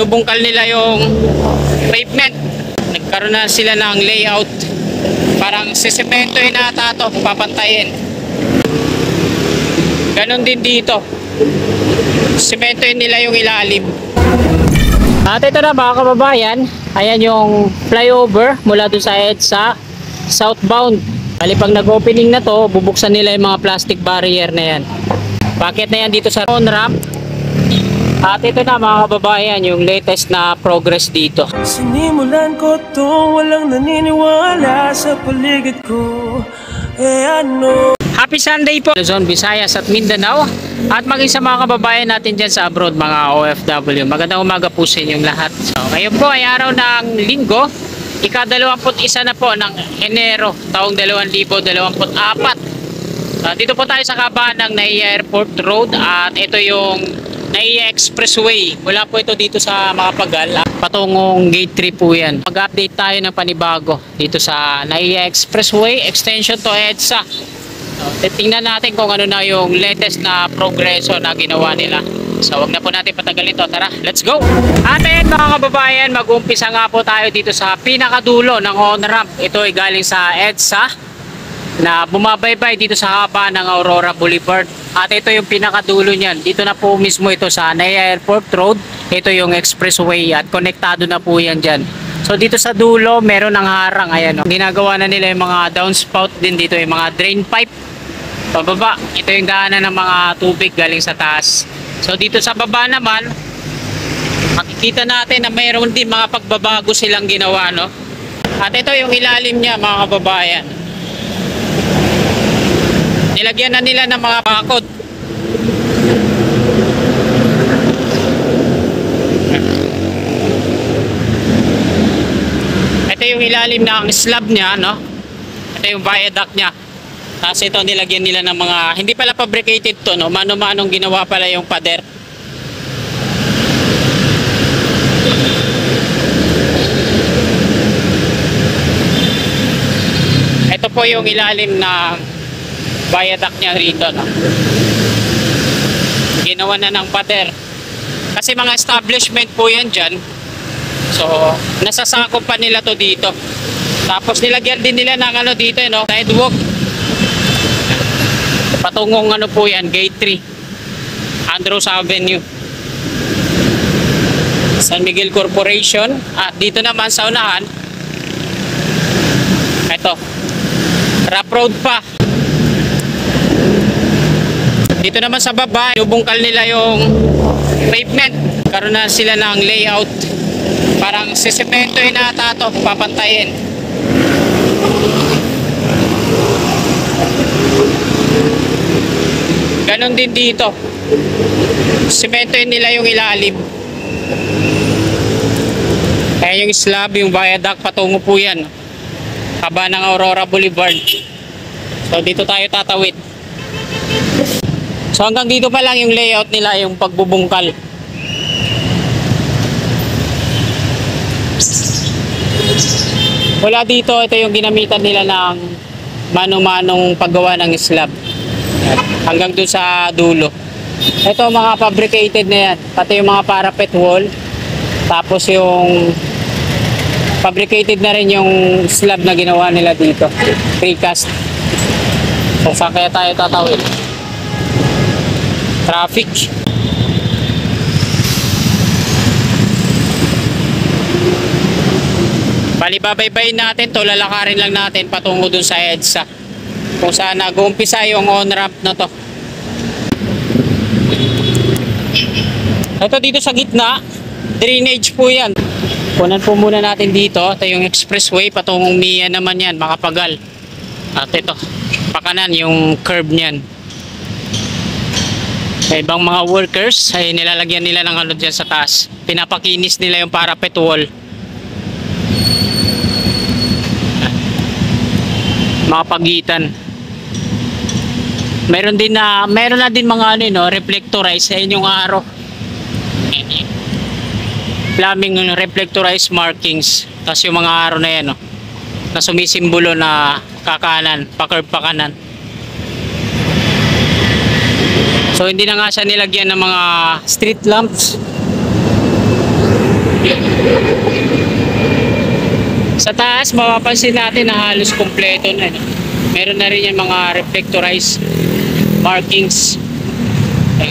binubungkal nila yung pavement. Nagkaroon na sila ng layout. Parang sisementohin na ata ito, papantayin. Ganon din dito. Simentohin nila yung ilalim. At ito na mga kababayan, ayan yung flyover mula doon sa EDSA southbound. Bali pag nag-opening na to, bubuksan nila yung mga plastic barrier na yan. Bakit na yan dito sa on-ramp? At ito na mga kababayan, yung latest na progress dito. Sinimulan ko to, walang naniniwala sa paligid ko. Happy Sunday po Luzon, Visayas at Mindanao. At maging sa mga kababayan natin dyan sa abroad, mga OFW. Magandang umaga po sa inyong lahat. So, ngayon po ay araw ng Linggo, ika-21 na po ng Enero, taong 2024. Dito po tayo sa kabahan ng Naiya Airport Road at ito yung Naiya Expressway. Wala po ito dito sa Makapagal. Patungong Gate 3 po yan. Mag-update tayo ng panibago dito sa Naiya Expressway, extension to EDSA. So, tingnan natin kung ano na yung latest na progreso na ginawa nila. So wag na po natin patagalin ito. Tara, let's go! Atin mga kababayan, mag-umpisa nga po tayo dito sa pinakadulo ng on-ramp. Ito ay galing sa EDSA na bumabaybay dito sa haba ng Aurora Boulevard. At ito yung pinakadulo niyan. Dito na po mismo ito sa Naiya Airport Road. Ito yung expressway at konektado na po yan dyan. So dito sa dulo meron ng harang. Ayan, ginagawa na nila yung mga downspout din dito, yung mga drain pipe pababa. Ito yung daanan ng mga tubig galing sa taas. So dito sa baba naman, makikita natin na mayroon din mga pagbabago silang ginawa, no? At ito yung ilalim niya mga kababayan. Nilagyan na nila ng mga bakod. Ito yung ilalim ng slab niya, no? Ito yung viaduct niya. Tapos ito nilagyan nila ng mga, hindi pala fabricated to, no? Mano-manong ginawa pala yung pader. Ito po yung ilalim na viaduct niya rito, no? Ginawa na ng pader. Kasi mga establishment po yan dyan. So, nasasakop pa nila to dito. Tapos nilagyan din nila ng ano dito, no? Sidewalk. Patungong ano po yan, Gate 3, Andrews Avenue, San Miguel Corporation. At dito naman sa unahan, ito, rough road pa. Dito naman sa baba, bubungkal nila yung pavement. Karoon na sila ng layout. Parang sisementohin na ata ito, papantayin. Ganon din dito. Simentohin nila yung ilalim. Kaya yung slab, yung viaduct, patungo po yan. Haba ng Aurora Boulevard. So dito tayo tatawid. So hanggang dito pa lang yung layout nila, yung pagbubungkal. Wala dito, ito yung ginamitan nila ng mano-manong paggawa ng slab. Hanggang dun sa dulo. Ito mga fabricated na yan. Pati yung mga parapet wall. Tapos yung fabricated na rin yung slab na ginawa nila dito. Precast. So saan kaya tayo tatawid? Traffic. Balibabaybay natin to, lalakarin lang natin patungo dun sa EDSA, kung saan nag-uumpisa yung on-ramp na to. Ito dito sa gitna, drainage po yan. Kunan po muna natin dito. Ito yung expressway, patungong Mia naman yan, Makapagal. At ito, pakanan yung curb niyan. May ibang mga workers ay nilalagyan nila ng ano dyan sa taas. Pinapakinis nila yung parapet wall. Mga pagitan. Meron na din mga ano, no, reflectorized sa inyong araw. Plumbing reflectorized markings. Tapos yung mga araw na yan, no, na sumisimbolo na kakanan, pa-curve pa kanan. So hindi na nga siya nilagyan ng mga street lamps. Sa taas, mapapansin natin na halos kompleto na. No? Meron na rin yung mga reflectorized markings,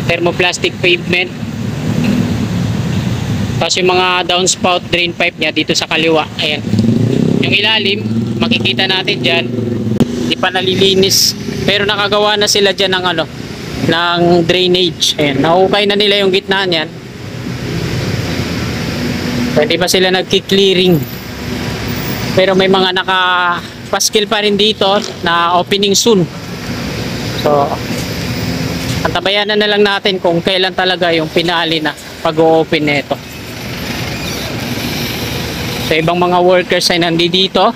thermoplastic pavement. Tapos yung mga downspout drain pipe niya dito sa kaliwa. Ayan. Yung ilalim, makikita natin dyan, hindi pa nalilinis. Pero nakagawa na sila dyan ng, ng drainage. Ayan. Nahukay na nila yung gitna niyan. Hindi pa sila nagki-clearing. Pero may mga naka-paskil pa rin dito na opening soon. So, antabayanan na lang natin kung kailan talaga yung pinali na pag-o-open nito. So, ibang mga workers ay nandito.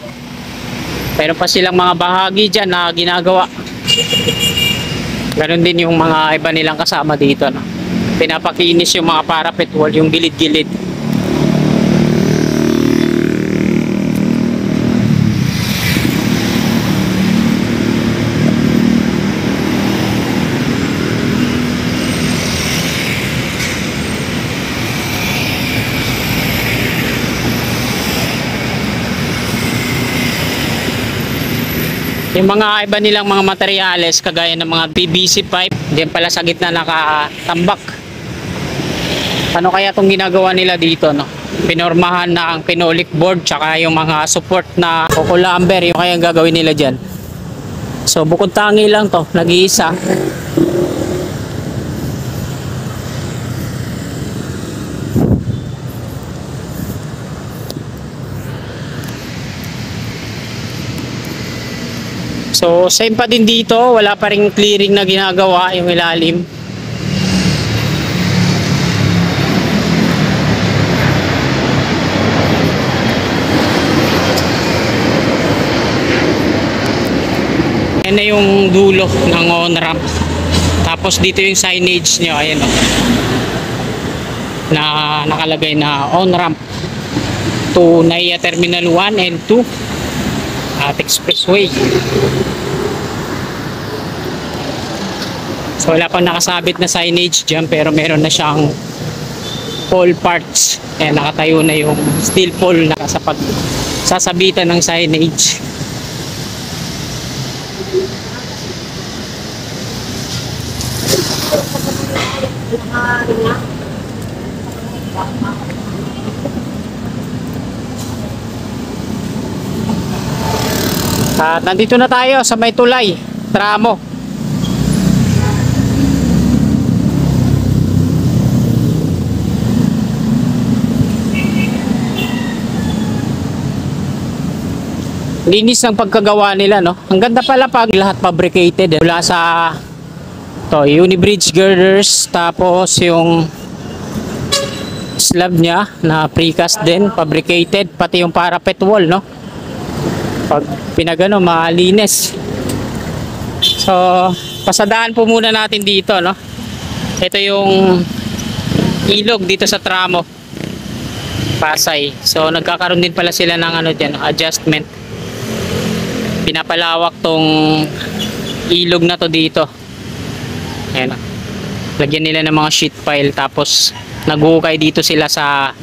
Meron pa silang mga bahagi dyan na ginagawa. Ganon din yung mga iba nilang kasama dito. No? Pinapakinis yung mga parapet wall, yung gilid-gilid. Yung mga iba nilang mga materyales kagaya ng mga PVC pipe, diyan pala sa gitna nakatambak. Ano kaya itong ginagawa nila dito, no? Pinormahan na ang phenolic board tsaka yung mga support na cocolamber, yung kaya gagawin nila dyan. So bukod tangi lang to, nag-iisa. So same pa din dito, wala pa ring clearing na ginagawa yung ilalim. Yan na yung dulo ng on-ramp. Tapos dito yung signage nyo, ayan o. Na nakalagay na on-ramp to NAIA Terminal 1 and 2 at Expressway. So wala pang nakasabit na signage dyan, pero meron na siyang pole parts. Ayan, nakatayo na yung steel pole na sa pagsasabitan ng signage. At nandito na tayo sa may tulay, tramo. Linis ng pagkagawa nila, no? Ang ganda pala pag lahat fabricated. Mula sa unibridge girders, tapos yung slab niya na precast din, fabricated, pati yung parapet wall, no? Pag pinagano, malinis. So, pasadaan po muna natin dito, no? Ito yung ilog dito sa tramo Pasay. So, nagkakaroon din pala sila ng adjustment. Pinapalawak tong ilog na to dito. Ayan. Lagyan nila ng mga sheet pile, tapos naghuhukay dito sila sa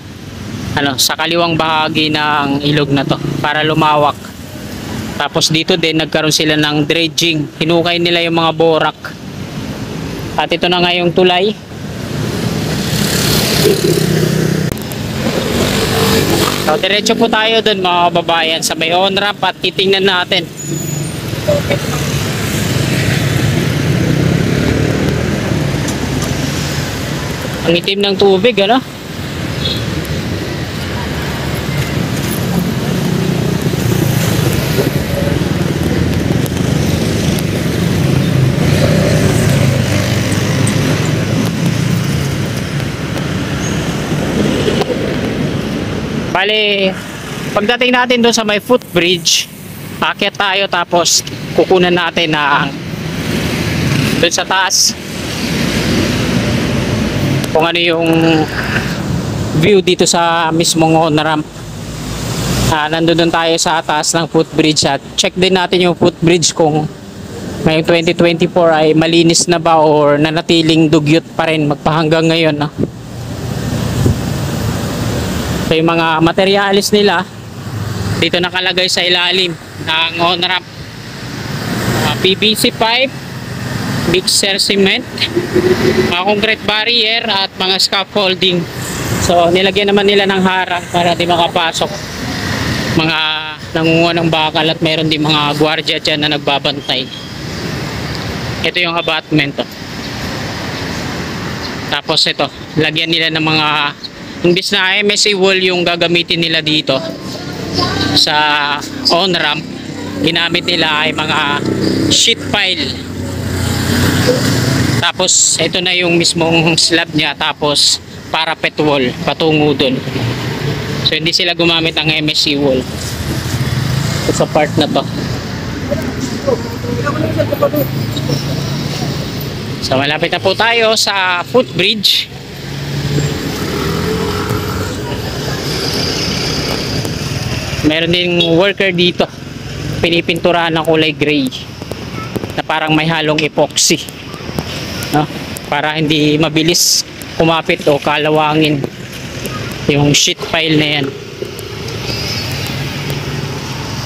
sa kaliwang bahagi ng ilog na to para lumawak. Tapos dito din nagkaroon sila ng dredging. Hinukay nila yung mga borak. At ito na nga yung tulay. So, diretso po tayo dun mga kababayan sa may on-ramp at titingnan natin. Ang itim ng tubig, ano? Bale, pagdating natin doon sa may footbridge, akyat tayo tapos kukunan natin na doon sa taas kung ano yung view dito sa mismong on-ramp. Nandun tayo sa taas ng footbridge at check din natin yung footbridge kung ngayong 2024 ay malinis na ba or nanatiling dugyot pa rin magpahanggang ngayon, no? So yung mga materialis nila Dito nakalagay sa ilalim ng on-ramp. PVC pipe, mixer cement, mga concrete barrier at mga scaffolding. So nilagyan naman nila ng harang para di makapasok mga nangunguha ng bakal, at meron din mga gwardiya dyan na nagbabantay. Ito yung abutment to. Tapos ito, lagyan nila ng mga, imbis na MSA wall yung gagamitin nila dito sa on-ramp, ginamit nila ay mga sheet pile. Tapos ito na yung mismong slab niya, tapos parapet wall patungo dun. So hindi sila gumamit ng MSC wall sa part na to. So malapit na po tayo sa footbridge. Meron ding worker dito, pinipinturahan ng kulay gray na parang may halong epoxy, no? Para hindi mabilis kumapit o kalawangin yung sheet pile na yan.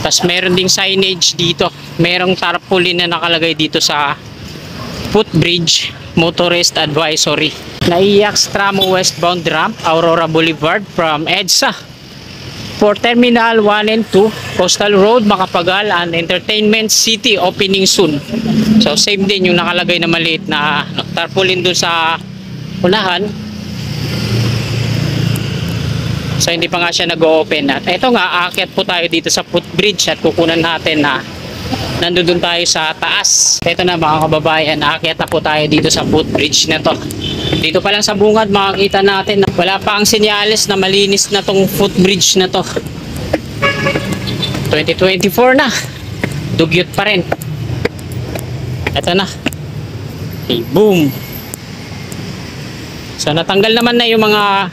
Tapos meron ding signage dito, merong tarpaulin na nakalagay dito sa footbridge, motorist advisory. Naiyak Tramo westbound ramp, Aurora Boulevard from EDSA for Terminal 1 and 2, Coastal Road, Macapagal, and Entertainment City opening soon. So same din yung nakalagay na maliit na tarpaulin dun sa unahan. So hindi pa nga siya nag-open. At eto nga, aakyat po tayo dito sa footbridge at kukunan natin na nandun tayo sa taas. Ito na mga kababayan, aakyat na po tayo dito sa footbridge na to. Dito pa lang sa bungad makikita natin na wala pa ang senyales na malinis na tong footbridge na to. 2024 na, dugyot pa rin. Ito na. Okay, boom. So natanggal naman na yung mga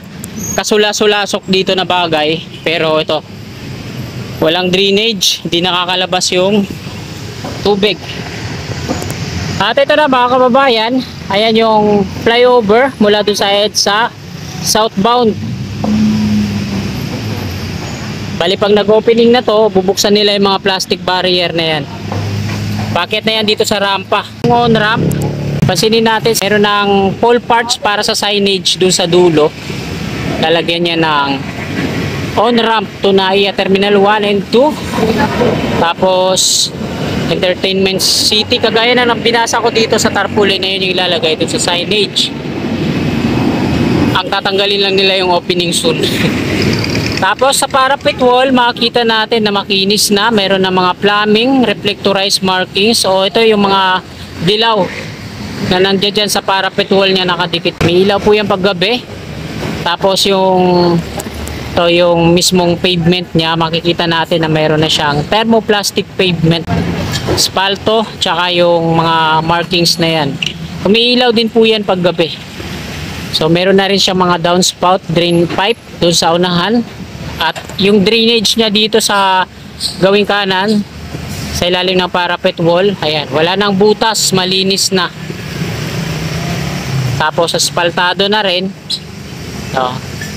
kasula-sulasok dito na bagay, pero ito walang drainage, hindi nakakalabas yung tubig. At ito na mga kababayan, ayan yung flyover mula dun sa EDSA southbound. Bali pag nag-opening na to, bubuksan nila yung mga plastic barrier na yan. Bakit na yan dito sa rampa? On ramp, pansinin natin, meron ng pole parts para sa signage dun sa dulo. Lalagyan niya ng on ramp to NAIA Terminal 1 and 2. Tapos Entertainment City, kagaya na ng binasa ko dito sa tarpaulin na yun yung ilalagay dun sa signage. Ang tatanggalin lang nila yung opening soon. Tapos sa parapet wall, makikita natin na makinis na, meron na mga plumbing, reflectorized markings, o ito yung mga dilaw na nandiyan dyan sa parapet wall niya nakadikit. May ilaw po yan paggabi. Tapos yung mismong pavement niya, makikita natin na meron na siyang thermoplastic pavement, spalto, tsaka yung mga markings na yan. Umiilaw din po yan paggabi. So meron na rin siyang mga downspout drain pipe doon sa unahan. At yung drainage niya dito sa gawing kanan, sa ilalim ng parapet wall, ayan, wala nang butas, malinis na. Tapos aspaltado na rin. So,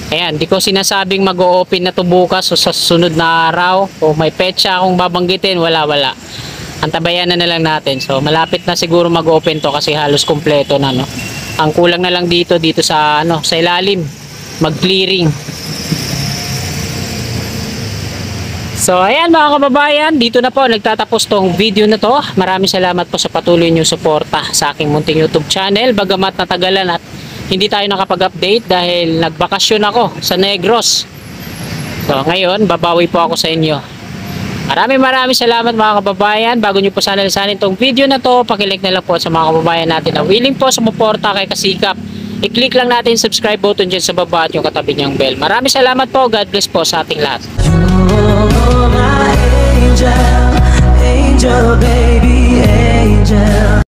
ayan, di ko sinasabing mag-o-open na to bukas o sa sunod na araw o may petsa akong babanggitin, wala. Antabayan na lang natin. So malapit na siguro mag-open to kasi halos kompleto na, no. Ang kulang na lang dito sa sa ilalim, mag-clearing. So ayan mga kababayan, dito na po nagtatapos tong video na to. Maraming salamat po sa patuloy niyong suporta sa aking munting YouTube channel. Bagamat natagalan at hindi tayo nakapag-update dahil nagbakasyon ako sa Negros. So ngayon, babawi po ako sa inyo. Maraming salamat mga kababayan. Bago nyo po sana lisanin tong video na to, pakilike na lang po sa mga kababayan natin na willing po sumuporta kay Kasikap. I-click lang natin subscribe button dyan sa baba at yung katabi niyang bell. Maraming salamat po. God bless po sa ating lahat. You're my angel, angel baby, angel.